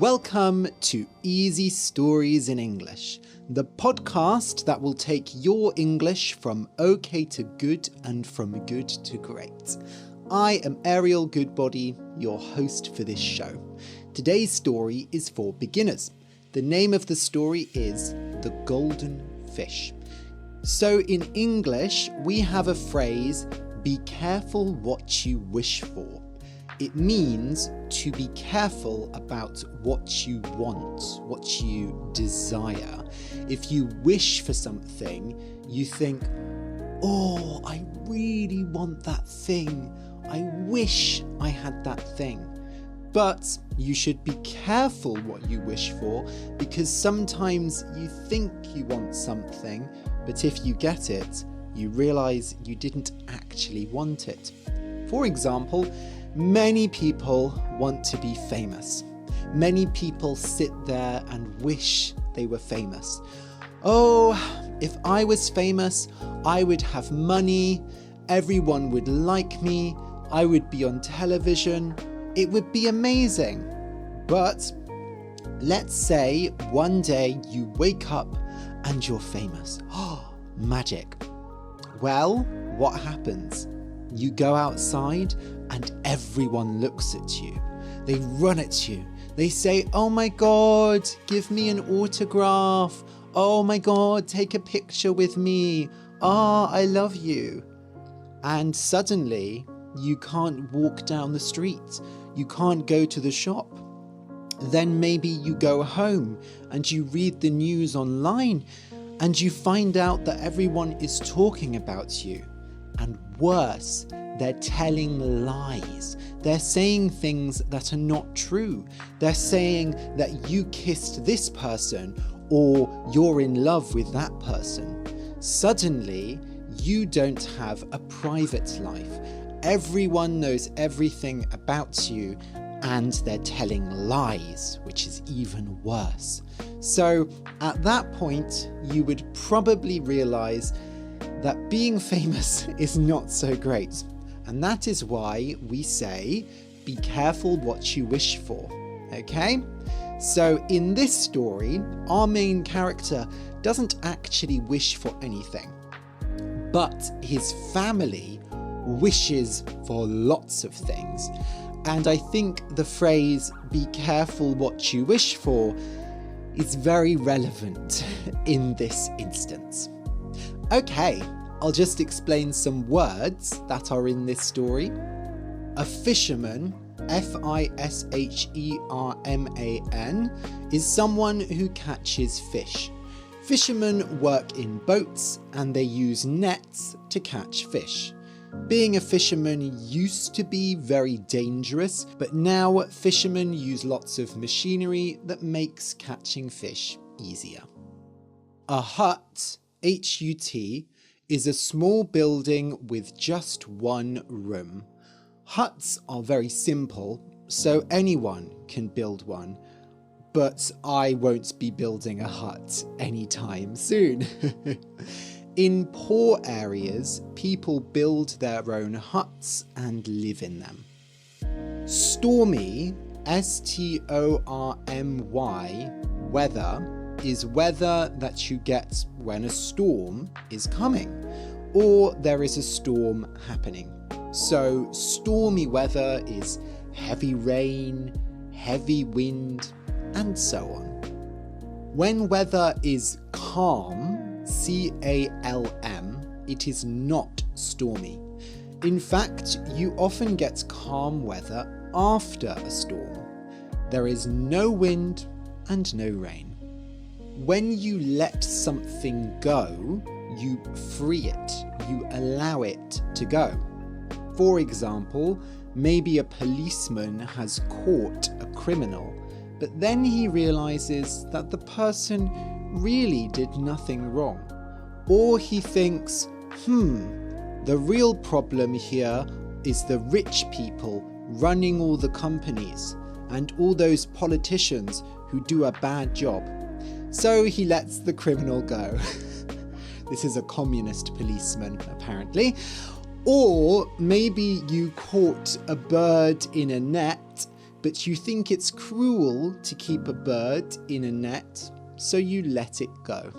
Welcome to Easy Stories in English, the podcast that will take your English from okay to good and from good to great. I am Ariel Goodbody, your host for this show. Today's story is for beginners. The name of the story is The Golden Fish. So in English, we have a phrase, be careful what you wish for. It means to be careful about what you want, what you desire. If you wish for something, you think, oh, I really want that thing. I wish I had that thing. But you should be careful what you wish for, because sometimes you think you want something, but if you get it, you realize you didn't actually want it. For example, many people want to be famous. Many people sit there and wish they were famous. Oh, if I was famous, I would have money, everyone would like me, I would be on television, it would be amazing. But let's say one day you wake up and you're famous. Oh, magic. Well, what happens? You go outside and everyone looks at you. They run at you. They say, oh my God, give me an autograph. Oh my God, take a picture with me. I love you. And suddenly you can't walk down the street. You can't go to the shop. Then maybe you go home and you read the news online and you find out that everyone is talking about you. And worse, they're telling lies. They're saying things that are not true. They're saying that you kissed this person or you're in love with that person. Suddenly, you don't have a private life. Everyone knows everything about you and they're telling lies, which is even worse. So at that point, you would probably realize that being famous is not so great. And that is why we say, be careful what you wish for, okay? So in this story, our main character doesn't actually wish for anything, but his family wishes for lots of things. And I think the phrase, be careful what you wish for, is very relevant in this instance. Okay, I'll just explain some words that are in this story. A fisherman, F-I-S-H-E-R-M-A-N, is someone who catches fish. Fishermen work in boats and they use nets to catch fish. Being a fisherman used to be very dangerous, but now fishermen use lots of machinery that makes catching fish easier. A hut, H-U-T, is a small building with just one room. Huts are very simple, so anyone can build one. But I won't be building a hut anytime soon. In poor areas, people build their own huts and live in them. Stormy, S-T-O-R-M-Y, weather, is weather that you get when a storm is coming, or there is a storm happening. So stormy weather is heavy rain, heavy wind, and so on. When weather is calm, C-A-L-M, it is not stormy. In fact, you often get calm weather after a storm. There is no wind and no rain. When you let something go, you free it, you allow it to go. For example, maybe a policeman has caught a criminal, but then he realizes that the person really did nothing wrong. Or he thinks, the real problem here is the rich people running all the companies and all those politicians who do a bad job. So he lets the criminal go. This is a communist policeman, apparently. Or maybe you caught a bird in a net but you think it's cruel to keep a bird in a net, so you let it go.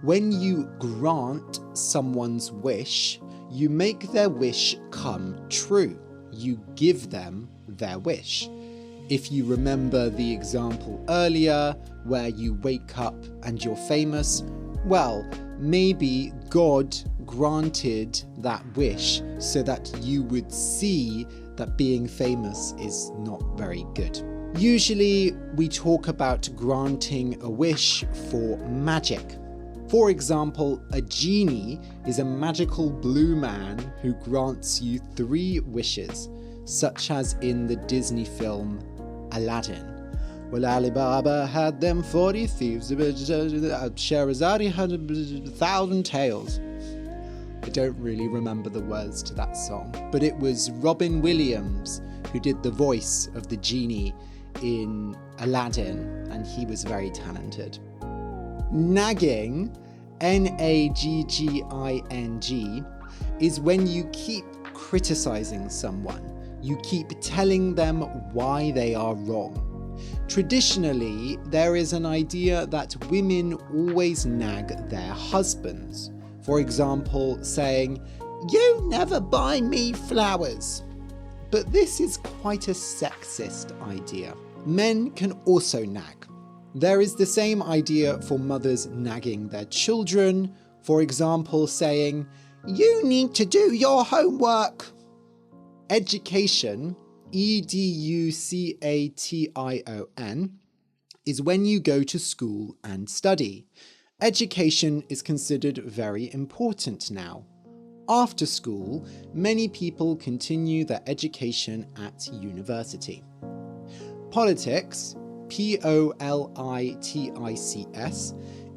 When you grant someone's wish, you make their wish come true. You give them their wish. If you remember the example earlier where you wake up and you're famous, well, maybe God granted that wish so that you would see that being famous is not very good. Usually we talk about granting a wish for magic. For example, a genie is a magical blue man who grants you 3 wishes, such as in the Disney film Aladdin. Well, Alibaba had them 40 thieves, Sherazade had 1,000 tales. I don't really remember the words to that song, but it was Robin Williams who did the voice of the genie in Aladdin, and he was very talented. Nagging, N-A-G-G-I-N-G, is when you keep criticizing someone. You keep telling them why they are wrong. Traditionally, there is an idea that women always nag their husbands. For example, saying, "You never buy me flowers." But this is quite a sexist idea. Men can also nag. There is the same idea for mothers nagging their children. For example, saying, "You need to do your homework." Education, education, is when you go to school and study. Education is considered very important now. After school, many people continue their education at university. Politics, P-O-L-I-T-I-C-S,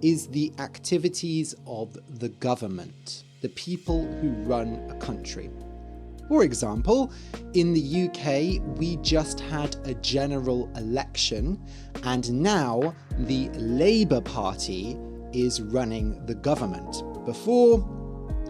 is the activities of the government, the people who run a country. For example, in the UK, we just had a general election, and now the Labour Party is running the government. Before,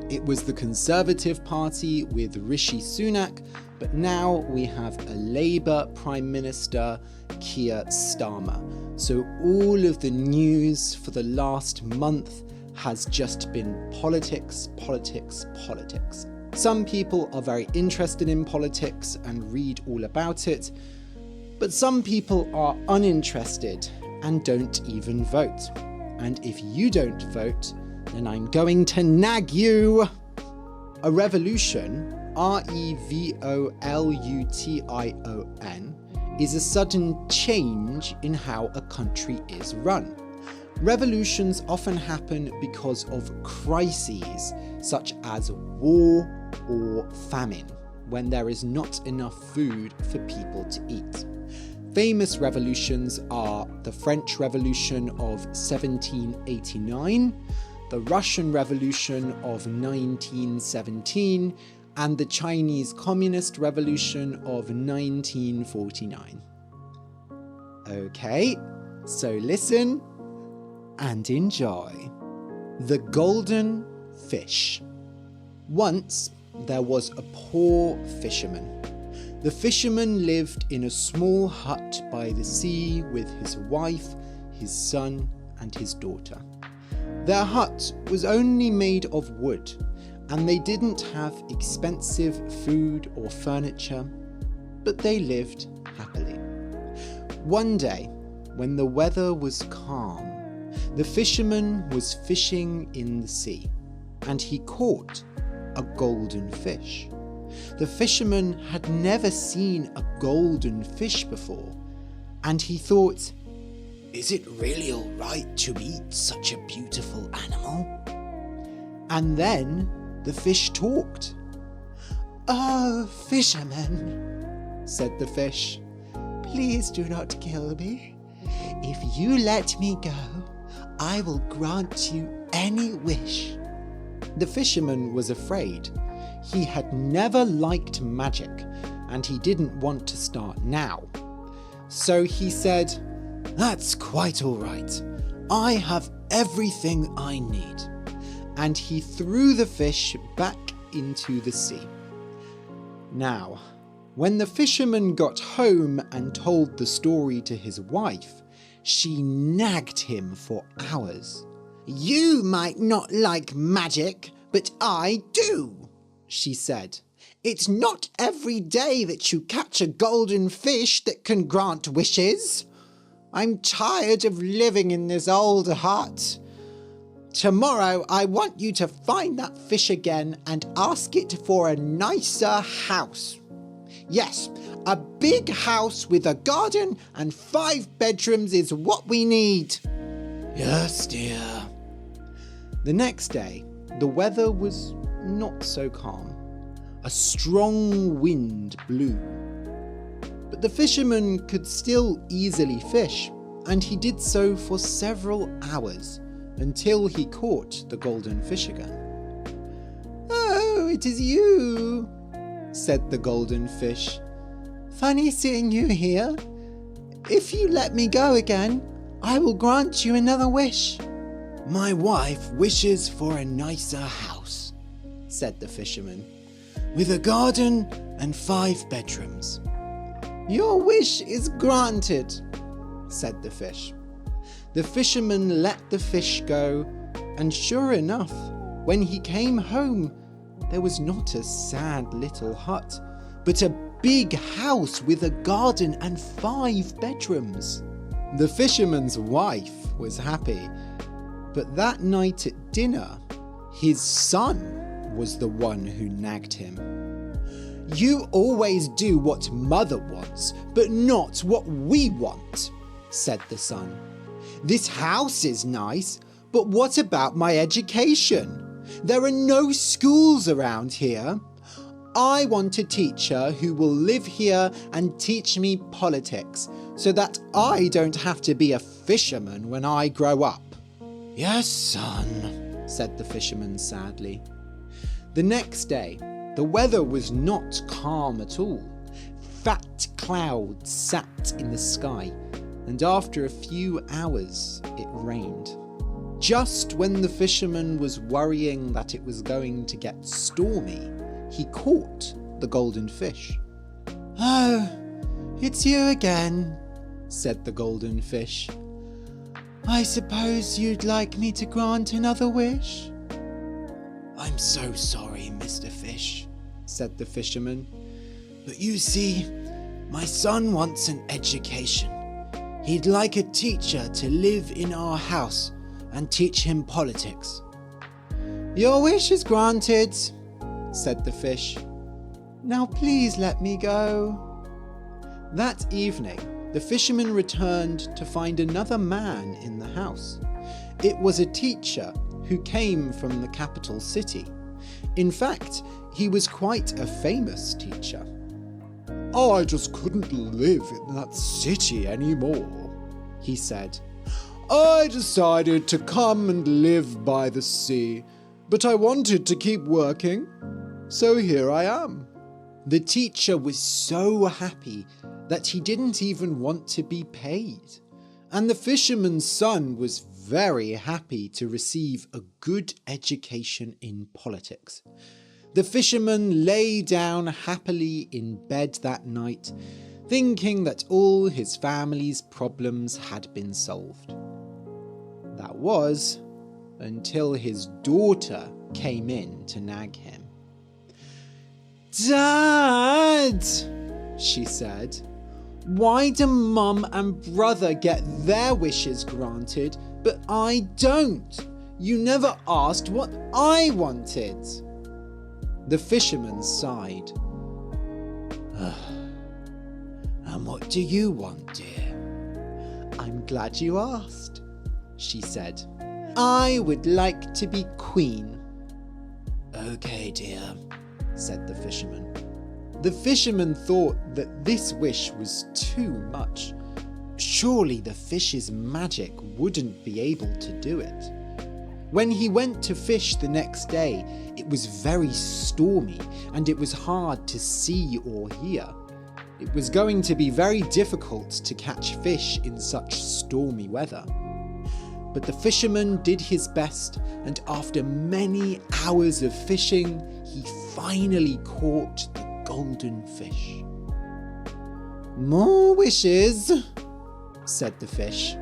it was the Conservative Party with Rishi Sunak, but now we have a Labour Prime Minister, Keir Starmer. So all of the news for the last month has just been politics, politics, politics. Some people are very interested in politics and read all about it, but some people are uninterested and don't even vote. And if you don't vote, then I'm going to nag you. A revolution, R-E-V-O-L-U-T-I-O-N, is a sudden change in how a country is run. Revolutions often happen because of crises, such as war or famine, when there is not enough food for people to eat. Famous revolutions are the French Revolution of 1789, the Russian Revolution of 1917, and the Chinese Communist Revolution of 1949. Okay, so listen and enjoy. The Golden Fish. Once there was a poor fisherman. The fisherman lived in a small hut by the sea with his wife, his son, and his daughter. Their hut was only made of wood, and they didn't have expensive food or furniture, but they lived happily. One day, when the weather was calm, the fisherman was fishing in the sea, and he caught a golden fish. The fisherman had never seen a golden fish before, and he thought, "Is it really all right to eat such a beautiful animal?" And then the fish talked. "Oh, fisherman," said the fish, "please do not kill me. If you let me go, I will grant you any wish." The fisherman was afraid. He had never liked magic, and he didn't want to start now. So he said, "That's quite all right. I have everything I need." And he threw the fish back into the sea. Now, When the fisherman got home and told the story to his wife, she nagged him for hours. "You might not like magic, but I do," she said. "It's not every day that you catch a golden fish that can grant wishes. I'm tired of living in this old hut. Tomorrow I want you to find that fish again and ask it for a nicer house. Yes, a big house with a garden and 5 bedrooms is what we need." "Yes, dear." The next day, the weather was not so calm. A strong wind blew. But the fisherman could still easily fish, and he did so for several hours until he caught the golden fish again. "Oh, it is you," said the golden fish. "Funny seeing you here. If you let me go again, I will grant you another wish." "My wife wishes for a nicer house," said the fisherman, "with a garden and 5 bedrooms." "Your wish is granted," said the fish. The fisherman let the fish go, and sure enough, when he came home, there was not a sad little hut, but a big house with a garden and 5 bedrooms. The fisherman's wife was happy, but that night at dinner, his son was the one who nagged him. "You always do what mother wants, but not what we want," said the son. "This house is nice, but what about my education? There are no schools around here. I want a teacher who will live here and teach me politics, so that I don't have to be a fisherman when I grow up." "Yes, son," said the fisherman sadly. The next day, the weather was not calm at all. Fat clouds sat in the sky, and after a few hours it rained. Just when the fisherman was worrying that it was going to get stormy, he caught the golden fish. "Oh, it's you again," said the golden fish. "I suppose you'd like me to grant another wish?" "I'm so sorry, Mr. Fish," said the fisherman. "But you see, my son wants an education. He'd like a teacher to live in our house and teach him politics." "Your wish is granted," said the fish. "Now please let me go." That evening, the fisherman returned to find another man in the house. It was a teacher who came from the capital city. In fact, he was quite a famous teacher. "I just couldn't live in that city anymore," he said. "I decided to come and live by the sea, but I wanted to keep working, so here I am." The teacher was so happy that he didn't even want to be paid, and the fisherman's son was very happy to receive a good education in politics. The fisherman lay down happily in bed that night, thinking that all his family's problems had been solved. That was until his daughter came in to nag him. "Dad," she said, "why do Mum and Brother get their wishes granted, but I don't? You never asked what I wanted." The fisherman sighed. "And what do you want, dear?" "I'm glad you asked," she said. "I would like to be queen." "Okay, dear," said the fisherman. The fisherman thought that this wish was too much. Surely the fish's magic wouldn't be able to do it. When he went to fish the next day, it was very stormy and it was hard to see or hear. It was going to be very difficult to catch fish in such stormy weather. But the fisherman did his best, and after many hours of fishing, he finally caught the golden fish. "More wishes," said the fish.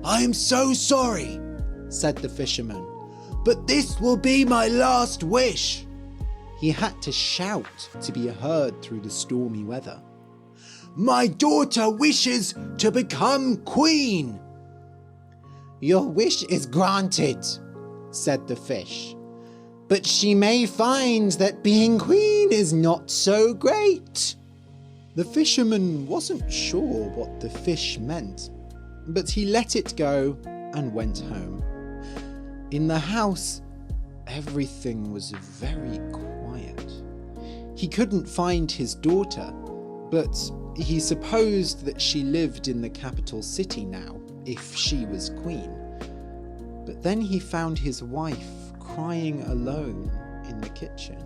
"I am so sorry," said the fisherman, "but this will be my last wish." He had to shout to be heard through the stormy weather. "My daughter wishes to become queen." "Your wish is granted," said the fish, "but she may find that being queen is not so great." The fisherman wasn't sure what the fish meant, but he let it go and went home. In the house, everything was very quiet. He couldn't find his daughter, but he supposed that she lived in the capital city now, if she was queen. But then he found his wife crying alone in the kitchen.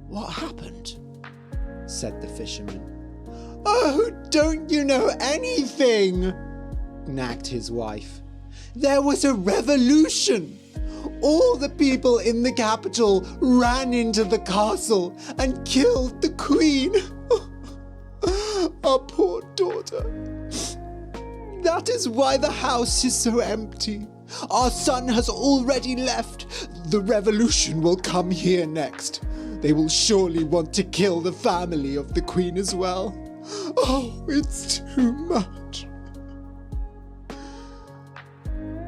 "What happened?" said the fisherman. "Oh, don't you know anything?" nagged his wife. "There was a revolution. All the people in the capital ran into the castle and killed the queen. Our poor daughter. That is why the house is so empty. Our son has already left. The revolution will come here next. They will surely want to kill the family of the queen as well. Oh, it's too much."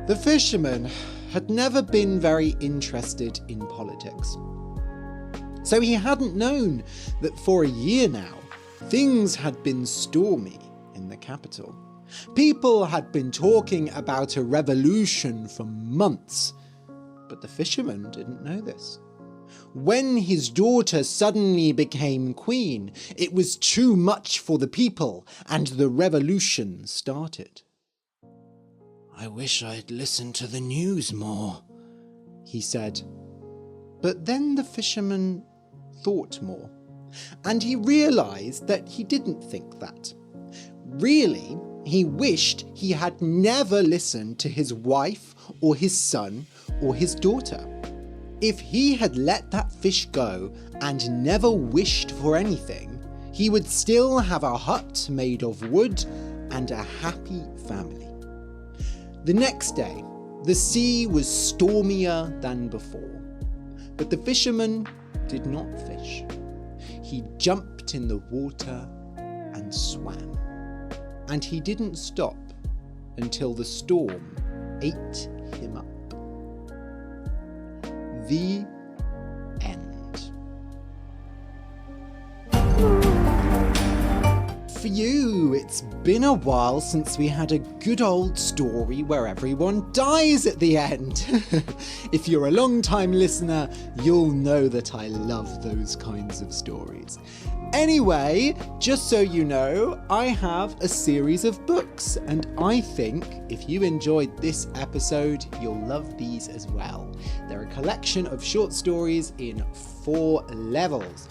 The fisherman had never been very interested in politics. So he hadn't known that for a year now, things had been stormy in the capital. People had been talking about a revolution for months, but the fisherman didn't know this. When his daughter suddenly became queen, it was too much for the people, and the revolution started. "I wish I'd listened to the news more," he said. But then the fisherman thought more, and he realized that he didn't think that. Really, he wished he had never listened to his wife or his son or his daughter. If he had let that fish go and never wished for anything, he would still have a hut made of wood and a happy family. The next day, the sea was stormier than before, but the fisherman did not fish. He jumped in the water and swam, and he didn't stop until the storm ate him up. The end. For you, it's been a while since we had a good old story where everyone dies at the end. If you're a long-time listener, you'll know that I love those kinds of stories. Anyway, just so you know, I have a series of books, and I think if you enjoyed this episode, you'll love these as well. They're a collection of short stories in 4 levels.